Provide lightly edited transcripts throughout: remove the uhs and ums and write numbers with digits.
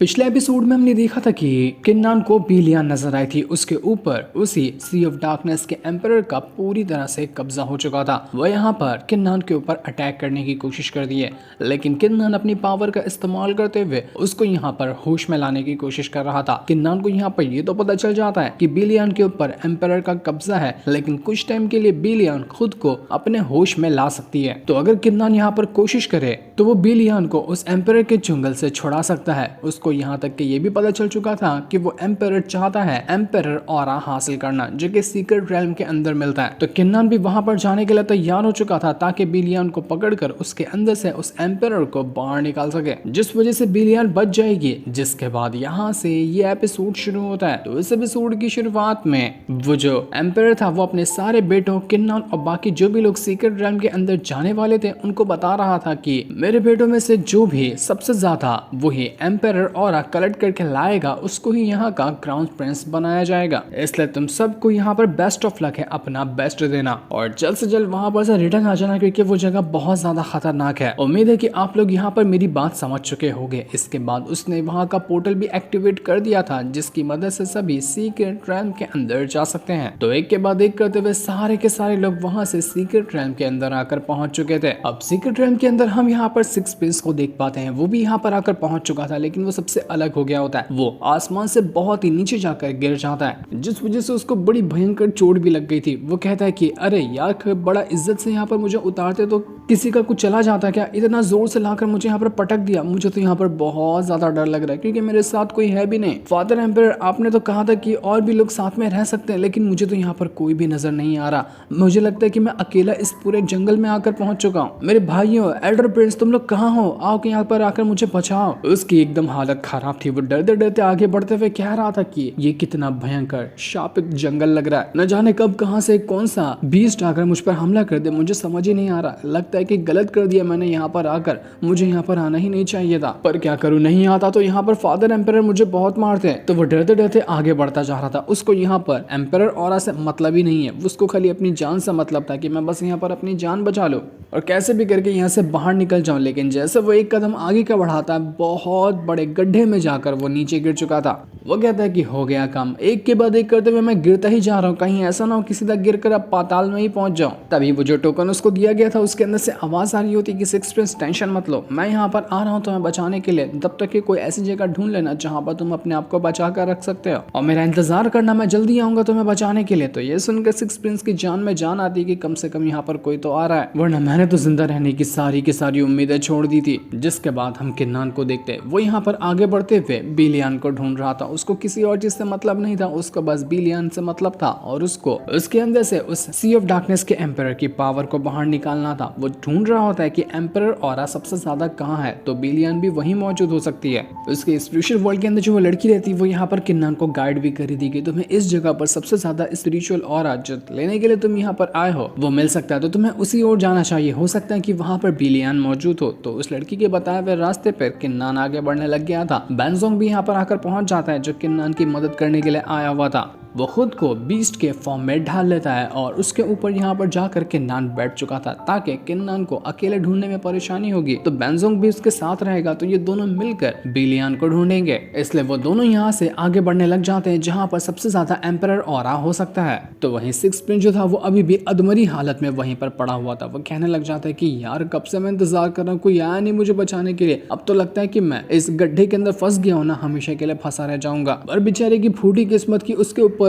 पिछले एपिसोड में हमने देखा था कि किन्नान को बिलियन नजर आई थी। उसके ऊपर उसी सी ऑफ डार्कनेस के एम्परर का पूरी तरह से कब्जा हो चुका था। वह यहाँ पर किन्नान के ऊपर अटैक करने की कोशिश कर दी है, लेकिन किन्नान अपनी पावर का इस्तेमाल करते हुए उसको यहाँ पर होश में लाने की कोशिश कर रहा था। किन्नान को यहाँ पर ये तो पता चल जाता है कि बिलियन के ऊपर एम्परर का कब्जा है, लेकिन कुछ टाइम के लिए बिलियन खुद को अपने होश में ला सकती है। तो अगर किन्नान यहाँ पर कोशिश करे तो वो बिलियन को उस एम्परर के चुंगल से छुड़ा सकता है। उसको यहाँ तक कि ये भी पता चल चुका था कि वो एम्परर चाहता है एम्परर ऑरा हासिल करना, जो कि सीक्रेट रेल्म के अंदर मिलता है। तो किन्नान भी वहां पर जाने के लिए तैयार हो चुका था ताकि बिलियन को पकड़कर उसके अंदर से उस एम्परर को बाहर निकाल सके, जिस वजह से बिलियन बच जाएगी। जिसके बाद यहाँ से ये एपिसोड शुरू होता है। तो इस एपिसोड की शुरुआत में वो जो एम्परर था वो अपने सारे बेटों किन्नान और बाकी जो भी लोग सीक्रेट रेल्म के अंदर जाने वाले थे उनको बता रहा था कि मेरे बेटों में से जो भी सबसे ज्यादा वही एम्परर और कलेक्ट करके लाएगा उसको ही यहाँ का क्राउन प्रिंस बनाया जाएगा। इसलिए तुम सबको यहाँ पर बेस्ट ऑफ लक है, अपना बेस्ट देना और जल्द से जल्द वहां पर से रिटर्न आ जाना, क्योंकि वो जगह बहुत ज्यादा खतरनाक है। उम्मीद है कि आप लोग यहाँ पर मेरी बात समझ चुके होंगे। इसके बाद उसने वहां का पोर्टल भी एक्टिवेट कर दिया था, जिसकी मदद से सभी सीक्रेट रेल्म के अंदर जा सकते हैं। तो एक के बाद एक करते हुए सारे के सारे लोग वहां से सीक्रेट रेल्म के अंदर आकर पहुंच चुके थे। अब सीक्रेट रेल्म के अंदर हम यहाँ पर सिक्स प्रिंस को देख पाते हैं। वो भी यहाँ पर आकर पहुंच चुका था, लेकिन वो सबसे अलग हो गया होता है। वो आसमान से बहुत ही नीचे जाकर गिर जाता है, जिस वजह से उसको बड़ी भयंकर चोट भी लग गई थी। वो कहता है कि अरे यार, बड़ा इज्जत से यहाँ पर मुझे उतारते तो किसी का कुछ चला जाता क्या, इतना जोर से लाकर मुझे यहाँ पर पटक दिया। मुझे तो यहाँ पर बहुत ज्यादा डर लग रहा है, क्योंकि मेरे साथ कोई है भी नहीं। फादर एम्परर, आपने तो कहा था कि और भी लोग साथ में रह सकते हैं, लेकिन मुझे तो यहाँ पर कोई भी नजर नहीं आ रहा। मुझे लगता है कि मैं अकेला इस पूरे जंगल में आकर पहुंच चुका हूँ। मेरे भाइयों, एल्डर प्रिंस, तुम लोग कहाँ हो? आओ कि यहाँ पर आकर मुझे बचाओ। उसकी एकदम हालत खराब थी। वो डरते डरते आगे बढ़ते हुए कह रहा था कि ये कितना भयंकर शापित जंगल लग रहा है। न जाने कब कहां से कौन सा बीस्ट आकर मुझ पर हमला कर दे, मुझे समझ ही नहीं आ रहा। लगता है कि गलत कर दिया मैंने यहाँ पर आकर, मुझे यहाँ पर आना ही नहीं चाहिए था, पर क्या करूँ, नहीं आता तो यहाँ पर फादर एम्परर मुझे बहुत मारते हैं। तो वो डरते डरते आगे बढ़ता जा रहा था। उसको यहाँ पर एम्परर ऑरा से मतलब ही नहीं है, उसको खाली अपनी जान से मतलब था कि मैं बस यहाँ पर अपनी जान बचा लूं और कैसे भी करके यहाँ से बाहर निकल जाऊं। लेकिन जैसे वो एक कदम आगे का बढ़ाता है, बहुत बड़े गड्ढे में जाकर वो नीचे गिर चुका था। वो कहता है कि हो गया काम। एक के बाद एक करते हुए मैं गिरता ही जा रहा हूँ, कहीं ऐसा ना हो कि सीधा गिर कर अब पाताल में ही पहुंच जाऊं। तभी वो जो टोकन उसको दिया गया था उसके अंदर से आवाज आ रही होती कि सिक्स प्रिंस, टेंशन मत लो, मैं यहाँ पर आ रहा हूँ तुम्हें बचाने के लिए। तब तक कि कोई ऐसी जगह ढूंढ लेना जहाँ पर तुम अपने आप को बचा कर रख सकते हो और मेरा इंतजार करना, मैं जल्दी आऊंगा तुम्हें बचाने के लिए। तो ये सुनकर सिक्स प्रिंस की जान में जान आती है कि कम से कम यहाँ पर कोई तो आ रहा है, वरना मैंने तो जिंदा रहने की सारी उम्मीदें छोड़ दी थी। जिसके बाद हम किन्नान को देखते, वो यहाँ पर आगे बढ़ते हुए बिलियन को ढूंढ रहा था। उसको किसी और चीज से मतलब नहीं था, उसको बस बिलियन से मतलब था और उसको उसके अंदर से उस सी ऑफ डार्कनेस के एम्परर की पावर को बाहर निकालना था। वो ढूंढ रहा होता है कि एम्परर ऑरा सबसे ज्यादा कहाँ है, तो बिलियन भी वहीं मौजूद हो सकती है। उसके स्पिरिचुअल वर्ल्ड के अंदर जो वो लड़की रहती है वो यहाँ पर किन्नान को गाइड भी कर दी कि तुम्हें इस जगह पर सबसे ज्यादा स्पिरिचुअल ऑरा जो लेने के लिए तुम यहाँ पर आए हो वो मिल सकता है, तो तुम्हें उसी ओर जाना चाहिए। हो सकता है कि वहां पर बिलियन मौजूद हो। तो उस लड़की के बताए हुए रास्ते पर किन्नान आगे बढ़ने लग गया था। बेंजोंग भी यहाँ पर आकर पहुंच जाता है, जो किन्नान की मदद करने के लिए आया हुआ था। वो खुद को बीस्ट के फॉर्म में ढाल लेता है और उसके ऊपर यहाँ पर जाकर किन्नान बैठ चुका था, ताकि किन्नान को अकेले ढूंढने में परेशानी होगी तो बेंजोंग भी उसके साथ रहेगा, तो ये दोनों मिलकर बिलियन को ढूंढेंगे। इसलिए वो दोनों यहाँ से आगे बढ़ने लग जाते हैं जहाँ पर सबसे ज्यादा एम्परर ऑरा हो सकता है। तो वहीं सिक्स प्रिंस जो था वो अभी भी अधमरी हालत में वहीं पर पड़ा हुआ था। वो कहने लग जाता है कि यार, कब से मैं इंतजार कर रहा हूँ, कोई आया नहीं मुझे बचाने के लिए। अब तो लगता है कि मैं इस गड्ढे के अंदर फंस गया हूँ ना, हमेशा के लिए फंसा रह जाऊंगा। और बेचारे की फूटी किस्मत की उसके ऊपर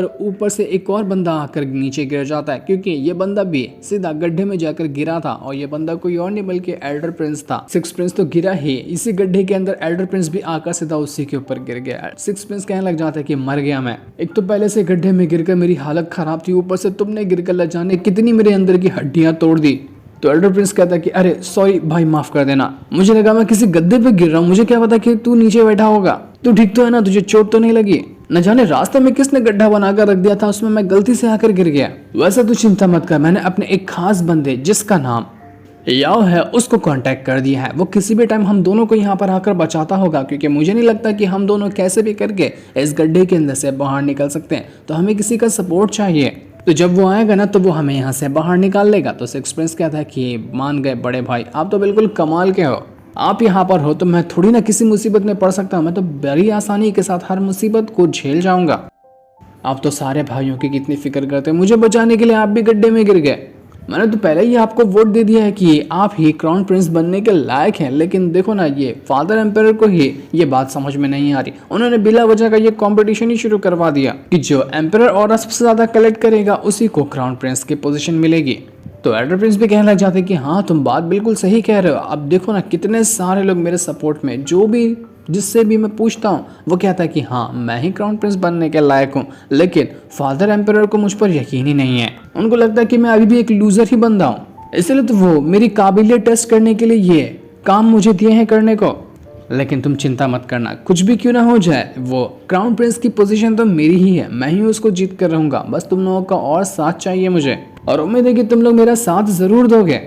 से एक और बंदा आकर नीचे गिर जाता है, क्योंकि ये बंदा भी सीधा गड्ढे में जाकर गिरा था और ये बंदा कोई और नहीं बल्कि एल्डर प्रिंस था। सिक्स प्रिंस तो गिरा ही, इसी गड्ढे के अंदर एल्डर प्रिंस भी आकर सीधा उसी के ऊपर गिर गया। सिक्स प्रिंस कहने लग जाता है कि मर गया मैं। एक तो पहले से गड्ढे में गिरकर मेरी हालत खराब थी, ऊपर से तुमने गिरकर न जाने कितनी मेरे अंदर की हड्डियां तोड़ दी। तो एल्डर प्रिंस कहता है कि अरे सॉरी भाई, माफ कर देना, मुझे लगा मैं किसी गद्दे पे गिर रहा हूँ, मुझे क्या पता कि तू नीचे बैठा होगा। तू ठीक तो है ना, तुझे चोट तो नहीं लगी? न जाने रास्ते में किसने गड्ढा बनाकर रख दिया था, उसमें मैं गलती से आकर गिर गया। वैसे तू चिंता मत कर, मैंने अपने एक खास बंदे जिसका नाम याओ है उसको कांटेक्ट कर दिया है। वो किसी भी टाइम हम दोनों को यहाँ पर आकर बचाता होगा, क्योंकि मुझे नहीं लगता कि हम दोनों कैसे भी करके इस गड्ढे के अंदर से बाहर निकल सकते हैं। तो हमें किसी का सपोर्ट चाहिए। तो जब वो आएगा ना तो वो हमें यहाँ से बाहर निकाल लेगा। तो सिक्स प्रिंस कहता है कि मान गए बड़े भाई, आप तो बिल्कुल कमाल के हो। आप यहाँ पर हो तो मैं थोड़ी ना किसी मुसीबत में पड़ सकता हूँ, मैं तो बड़ी आसानी के साथ हर मुसीबत को झेल जाऊंगा। आप तो सारे भाइयों की कितनी फिक्र करते हैं, मुझे बचाने के लिए आप भी गड्ढे में गिर गए। मैंने तो पहले ही आपको वोट दे दिया है कि आप ही क्राउन प्रिंस बनने के लायक हैं, लेकिन देखो ना, ये फादर एम्पायर को ही ये बात समझ में नहीं आ रही। उन्होंने बिला वजह का ये कंपटीशन ही शुरू करवा दिया कि जो एम्पायर और सबसे ज्यादा कलेक्ट करेगा उसी को क्राउन प्रिंस की पोजीशन मिलेगी। तो एल्डर प्रिंस भी कहने लग जाते कि हाँ, तुम बात बिल्कुल सही कह रहे हो। अब देखो ना, कितने सारे लोग मेरे सपोर्ट में, जो भी जिससे भी मैं पूछता हूँ वो कहता है कि हाँ, मैं ही क्राउन प्रिंस बनने के लायक हूँ। लेकिन फादर एम्पायर को मुझ पर यकीन ही नहीं है। उनको लगता है कि मैं अभी भी एक लूजर ही बंदा हूँ, इसलिए तो वो मेरी काबिलियत टेस्ट करने के लिए ये काम मुझे दिए हैं करने को। लेकिन तुम चिंता मत करना, कुछ भी क्यों ना हो जाए, वो क्राउन प्रिंस की पोजीशन तो मेरी ही है, मैं ही उसको जीत कर रहूंगा। बस तुम लोगों का और साथ चाहिए मुझे, और उम्मीद है कि तुम लोग मेरा साथ जरूर दोगे।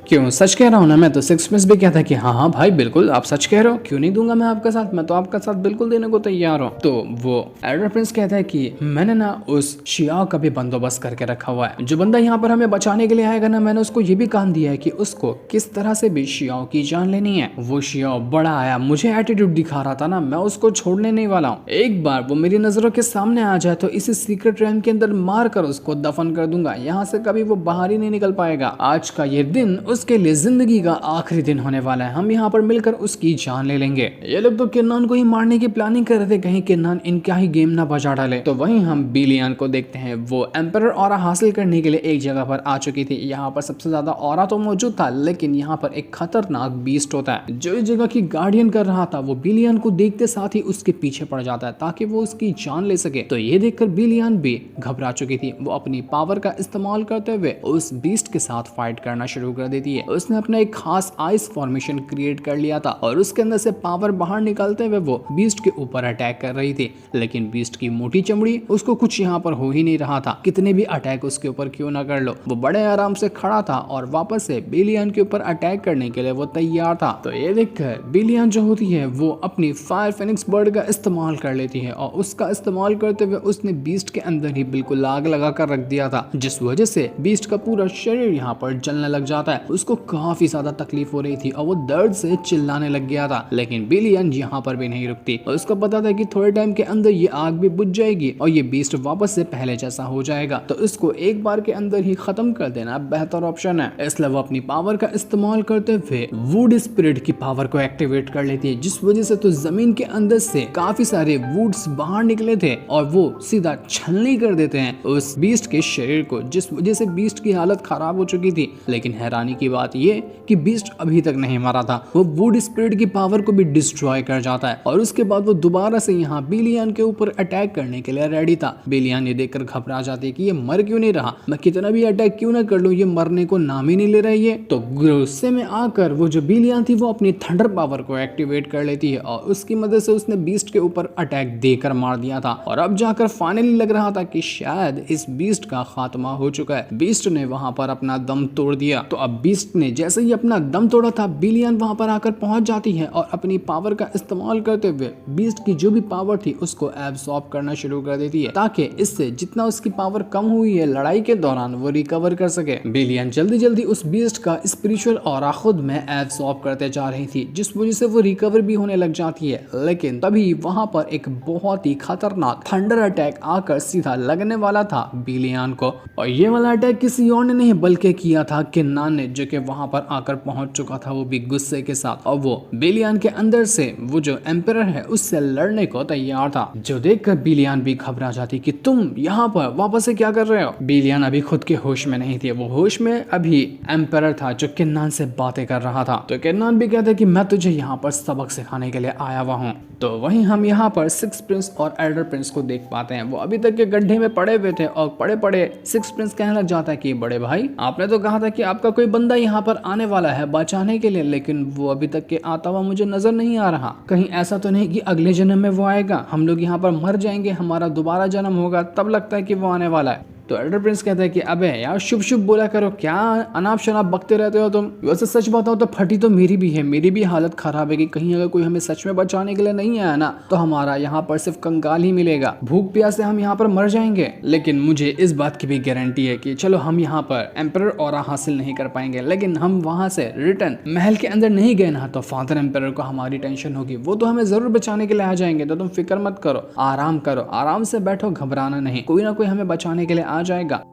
क्यों, सच कह रहा हूँ ना मैं? तो सिक्स प्रिंस भी कहता है कि हाँ हाँ भाई, बिल्कुल आप सच कह रहे हो, क्यों नहीं दूंगा मैं आपका साथ, मैं तो आपका साथ बिल्कुल देने को तैयार हूँ। तो वो एल्डर प्रिंस कहता है कि मैंने ना उस शियाओ का भी बंदोबस्त करके रखा हुआ है। जो बंदा यहाँ पर हमें बचाने के लिए आएगा ना, मैंने उसको ये भी काम दिया है कि उसको किस तरह से भी शियाओ की जान लेनी है। वो शियाओ बड़ा आया, मुझे एटीट्यूड दिखा रहा था ना, मैं उसको छोड़ने नहीं वाला हूँ। एक बार वो मेरी नजरों के सामने आ जाए तो इसी सीक्रेट रैम के अंदर मार कर उसको दफन कर दूंगा, यहाँ से कभी वो बाहर ही नहीं निकल पाएगा। आज का ये दिन उसके लिए जिंदगी का आखिरी दिन होने वाला है, हम यहाँ पर मिलकर उसकी जान ले लेंगे। ये लोग तो किन्नान को ही मारने की प्लानिंग कर रहे थे, कहीं किन्नान इनका ही गेम ना बजा डाले। तो वहीं हम बिलियन को देखते हैं, वो एम्पायर ऑरा हासिल करने के लिए एक जगह पर आ चुकी थी। यहाँ पर सबसे ज्यादा ऑरा तो मौजूद था, लेकिन यहाँ पर एक खतरनाक बीस्ट होता है जो इस जगह की गार्डियन कर रहा था। वो बिलियन को देखते साथ ही उसके पीछे पड़ जाता है ताकि वो उसकी जान ले सके। तो ये देखकर बिलियन भी घबरा चुकी थी। वो अपनी पावर का इस्तेमाल करते हुए उस बीस्ट के साथ फाइट करना शुरू कर देती है। उसने अपना एक खास आइस फॉर्मेशन क्रिएट कर लिया था और उसके अंदर से पावर बाहर निकालते हुए वो बीस्ट के ऊपर अटैक कर रही थी। लेकिन बीस्ट की मोटी चमड़ी, उसको कुछ यहाँ पर हो ही नहीं रहा था, कितने भी अटैक उसके ऊपर क्यों ना कर लो। वो बड़े आराम से खड़ा था और वापस से बिलियन के ऊपर अटैक करने के लिए वो तैयार था। तो ये देखकर बिलियन जो होती है वो अपनी फायर फेनिक्स बर्ड का इस्तेमाल कर लेती है और उसका इस्तेमाल करते हुए उसने बीस्ट के अंदर ही बिल्कुल आग लगा कर रख दिया था, जिस वजह से बीस्ट का पूरा शरीर यहाँ पर जलने लग जाता है। उसको काफी ज्यादा तकलीफ हो रही थी और वो दर्द से चिल्लाने लग गया था। लेकिन बिलियन यहाँ पर भी नहीं रुकती और उसको पता था कि थोड़े टाइम के अंदर ये आग भी बुझ जाएगी और ये बीस्ट वापस से पहले जैसा हो जाएगा। तो इसको एक बार के अंदर ही खत्म कर देना बेहतर ऑप्शन है। इसलिए वो अपनी पावर का इस्तेमाल करते हुए वुड स्पिरिट की पावर को एक्टिवेट कर लेती है, जिस वजह से तो जमीन के अंदर से काफी सारे वुड्स बाहर निकले थे और वो सीधा छलनी कर देते हैं उस बीस्ट के शरीर को, जिस वजह से बीस्ट की हालत खराब हो चुकी थी। लेकिन हैरानी की बात ये कि बीस्ट अभी तक नहीं मरा था, वो वुड स्पिरिट की पावर को भी डिस्ट्रॉय कर जाता है और उसके बाद वो दोबारा से यहाँ बिलियन के ऊपर अटैक करने के लिए रेडी था। बिलियन ये देखकर घबरा जाती है कि ये मर क्यों नहीं रहा, मैं कितना भी अटैक क्यों ना कर लूं, ये मरने को नाम ही नहीं ले रही है। तो गुस्से में आकर वो जो बिलियन थी वो अपनी थंडर पावर को एक्टिवेट कर लेती है और उसकी मदद से उसने बीस्ट के ऊपर अटैक देकर मार दिया था। और अब जाकर फाइनली लग रहा था कि शायद इस बीस्ट का खात्मा हो चुका है। बीस्ट ने वहां पर अपना दम तोड़ दिया। तो अब बीस्ट ने जैसे ही अपना दम तोड़ा था, बिलियन वहां पर आकर पहुंच जाती है और अपनी पावर का इस्तेमाल करते हुए बीस्ट की जो भी पावर थी उसको एब्सॉर्ब करना शुरू कर देती है, ताकि इससे जितना उसकी पावर कम हुई है लड़ाई के दौरान वो रिकवर कर सके। बिलियन जल्दी जल्दी उस बीस्ट का स्पिरिचुअल ऑरा खुद में एब्सॉर्ब करते जा रही थी, जिस वजह से वो रिकवर भी होने लग जाती है। लेकिन तभी वहां पर एक बहुत ही खतरनाक थंडर अटैक आकर सीधा लगने वाला था बिलियन को, और ये वाला अटैक किसी और ने नहीं बल्कि किया था किन्नान ने, जो कि वहां पर आकर पहुंच चुका था वो भी गुस्से के साथ। और वो बिलियन के अंदर से वो जो एम्परर है उससे लड़ने को तैयार था, जो देखकर बिलियन भी घबरा जाती कि तुम यहाँ पर वापस से क्या कर रहे हो। बिलियन अभी खुद के होश में नहीं थी, वो होश में अभी एम्परर था जो किन्नान से बातें कर रहा था। तो किन्नान भी कहते कि मैं तुझे यहाँ पर सबक सिखाने के लिए आया हुआ हूँ। तो वहीं हम यहाँ पर सिक्स प्रिंस और एल्डर प्रिंस को देख पाते हैं। वो अभी तक के गड्ढे में पड़े हुए थे और पड़े पड़े सिक्स प्रिंस कहने लग जाता है कि बड़े भाई, आपने तो कहा था कि आपका कोई बंदा यहाँ पर आने वाला है बचाने के लिए, लेकिन वो अभी तक के आता हुआ मुझे नजर नहीं आ रहा। कहीं ऐसा तो नहीं कि अगले जन्म में वो आएगा, हम लोग यहाँ पर मर जाएंगे, हमारा दोबारा जन्म होगा, तब लगता है कि वो आने वाला है। तो एल्डर प्रिंस कहता है कि अबे यार शुभ शुभ बोला करो, क्या अनाप शनाप बकते रहते हो तुम। वैसे सच बताओ तो फटी तो मेरी भी है, मेरी भी हालत खराब है कि कहीं अगर कोई हमें सच में बचाने के लिए नहीं आया ना तो हमारा यहाँ पर सिर्फ कंगाल ही मिलेगा, भूख प्यास से हम यहाँ पर मर जाएंगे। लेकिन मुझे इस बात की भी गारंटी है कि चलो हम यहाँ पर एम्परर ऑरा हासिल नहीं कर पाएंगे, लेकिन हम वहां से रिटर्न महल के अंदर नहीं गए ना तो फादर एम्परर को हमारी टेंशन होगी, वो तो हमें जरूर बचाने के लिए आ जाएंगे। तो तुम फिक्र मत करो, आराम से बैठो, घबराना नहीं, कोई ना कोई हमें बचाने के लिए आ जाएगा।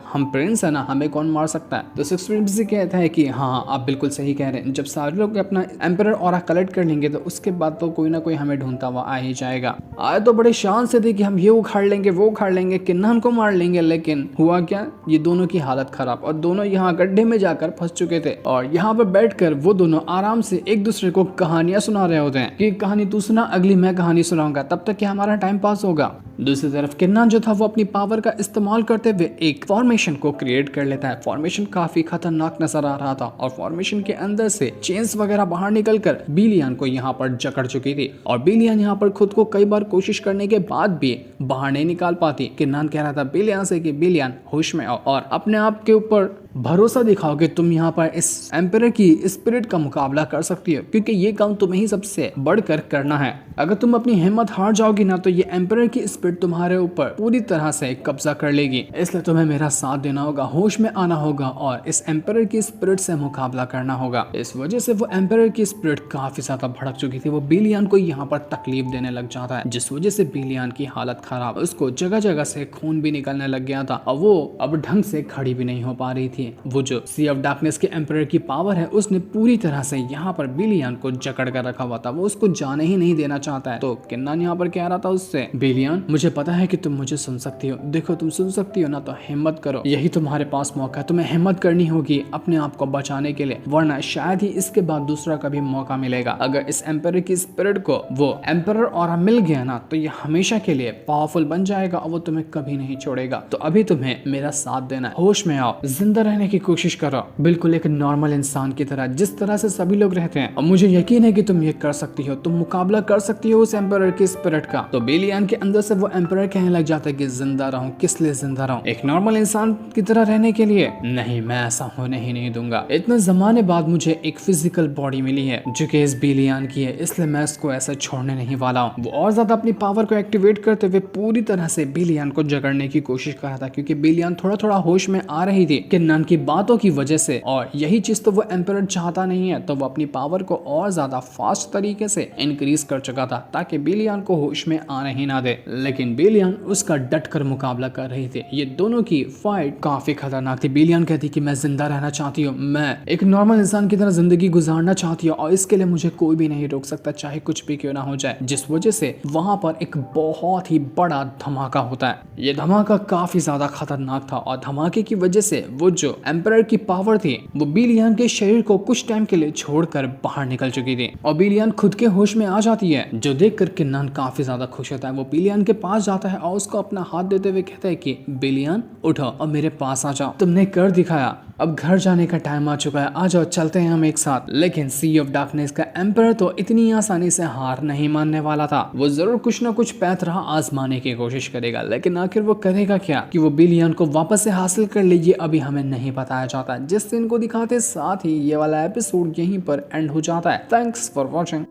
हम प्रिंस है ना, हमें कौन मार सकता है। तो सिक्स प्रिंस कहता है कि हाँ आप बिल्कुल सही कह रहे हैं, जब सारे लोग अपना एम्परर ऑरा कलेक्ट कर लेंगे तो उसके बाद तो कोई ना कोई हमें ढूंढता हुआ आ ही जाएगा। आए तो बड़े शान से थे कि हम ये उखाड़ लेंगे वो उखाड़ लेंगे, किन्नन को मार लेंगे, लेकिन हुआ क्या, ये दोनों की हालत खराब और दोनों यहाँ गड्ढे में जाकर फंस चुके थे। और यहाँ पर बैठकर वो दोनों आराम से एक दूसरे को कहानियां सुना रहे होते हैं कि कहानी तू सुना, अगली मैं कहानी सुनाऊंगा, तब तक कि हमारा टाइम पास होगा। दूसरी तरफ किन्नन जो था वो अपनी पावर का इस्तेमाल करते हुए एक फॉर्मेशन को क्रिएट कर लेता है। फॉर्मेशन काफी खतरनाक नजर आ रहा था और फॉर्मेशन के अंदर से चेन्स वगैरह बाहर निकलकर बिलियन को यहाँ पर जकड़ चुकी थी और बिलियन यहाँ पर खुद को कई बार कोशिश करने के बाद भी बाहर नहीं निकाल पाती। किन्नन कह रहा था बिलियन से कि बिलियन होश में आओ और अपने आप के ऊपर भरोसा दिखाओ कि तुम यहाँ पर इस एम्परर की स्पिरिट का मुकाबला कर सकती हो, क्योंकि ये काम तुम्हें ही सबसे बढ़कर करना है। अगर तुम अपनी हिम्मत हार जाओगी ना तो ये एम्परर की स्पिरिट तुम्हारे ऊपर पूरी तरह से कब्जा कर लेगी, इसलिए तुम्हें मेरा साथ देना होगा, होश में आना होगा और इस एम्परर की स्पिरिट से मुकाबला करना होगा। इस वजह से वो एम्परर की स्पिरिट काफी ज्यादा भड़क चुकी थी, वो बिलियन को यहाँ पर तकलीफ देने लग जाता है, जिस वजह से बिलियन की हालत खराब, उसको जगह जगह से खून भी निकलने लग गया था और वो अब ढंग से खड़ी भी नहीं हो पा रही थी। वो जो सी ऑफ डार्कनेस के एम्परर की पावर है उसने पूरी तरह से यहाँ पर बिलियन को जकड़ कर रखा हुआ था, वो उसको जाने ही नहीं देना चाहता है। तो किन्नन यहाँ पर कह रहा था उससे, बिलियन मुझे पता है कि तुम मुझे सुन सकती हो, देखो तुम सुन सकती हो ना तो हिम्मत करो, यही तुम्हारे पास मौका है, तुम्हें हिम्मत करनी होगी अपने आप को बचाने के लिए, वरना शायद ही इसके बाद दूसरा कभी मौका मिलेगा। अगर इस एम्परर की स्पिरिट को वो एम्परर ऑरा मिल गया ना तो ये हमेशा के लिए पावरफुल बन जाएगा और वो तुम्हें कभी नहीं छोड़ेगा। तो अभी तुम्हें मेरा साथ देना है, होश में आओ, जिंदा रहने की कोशिश करो, बिल्कुल एक नॉर्मल इंसान की तरह, जिस तरह से सभी लोग रहते हैं। और मुझे यकीन है कि तुम ये कर सकती हो, तुम मुकाबला कर सकती हो उस एम्परर की स्पिरिट का। तो बिलियन के अंदर से वो एम्परर कहने लग जाता है कि जिंदा रहूं, किस लिए जिंदा रहूं, एक नॉर्मल इंसान की तरह रहने के लिए नहीं, मैं ऐसा होने ही नहीं दूंगा। इतने जमाने बाद मुझे एक फिजिकल बॉडी मिली है जो कि इस बिलियन की है, इसलिए मैं इसको ऐसा छोड़ने नहीं वाला हूँ। वो और ज्यादा अपनी पावर को एक्टिवेट करते हुए पूरी तरह से बिलियन को जकड़ने की कोशिश कर रहा था, क्योंकि बिलियन थोड़ा थोड़ा होश में आ रही थी किन्नन की बातों की वजह से, और यही चीज तो वो एम्परर चाहता नहीं है। तो वो अपनी पावर को और ज्यादा फास्ट तरीके से इंक्रीज कर चुका था ताकि बिलियन को होश में आने ही ना दे, लेकिन बिलियन उसका डट कर मुकाबला कर रही थी। ये दोनों की फाइट काफी खतरनाक थी। बिलियन कहती कि मैं जिंदा रहना चाहती हूँ, मैं एक नॉर्मल इंसान की तरह जिंदगी गुजारना चाहती हूँ और इसके लिए मुझे कोई भी नहीं रोक सकता, चाहे कुछ भी क्यों ना हो जाए। जिस वजह से वहां पर एक बहुत ही बड़ा धमाका होता है। ये धमाका काफी ज्यादा खतरनाक था और धमाके की वजह से वो जो एम्परर की पावर थी वो बिलियन के शरीर को कुछ टाइम के लिए छोड़कर बाहर निकल चुकी थी और बिलियन खुद के होश में आ जाती है, जो देखकर किन्नन काफी ज्यादा खुश होता है। वो बिलियन के पास जाता है और उसको अपना हाथ देते हुए कहता है कि बिलियन उठो और मेरे पास आ जाओ, तुमने कर दिखाया, अब घर जाने का टाइम आ चुका है, आ जाओ चलते हैं हम एक साथ। लेकिन सी ऑफ डार्कनेस का एम्परर तो इतनी आसानी से हार नहीं मानने वाला था, वो जरूर कुछ ना कुछ पैतरा आजमाने की कोशिश करेगा, लेकिन आखिर वो करेगा क्या कि वो बिलियन को वापस से हासिल कर ले, ये अभी हमें नहीं बताया जाता। जिस दिन को दिखाते साथ ही ये वाला एपिसोड यहीं पर एंड हो जाता है। Thanks for watching.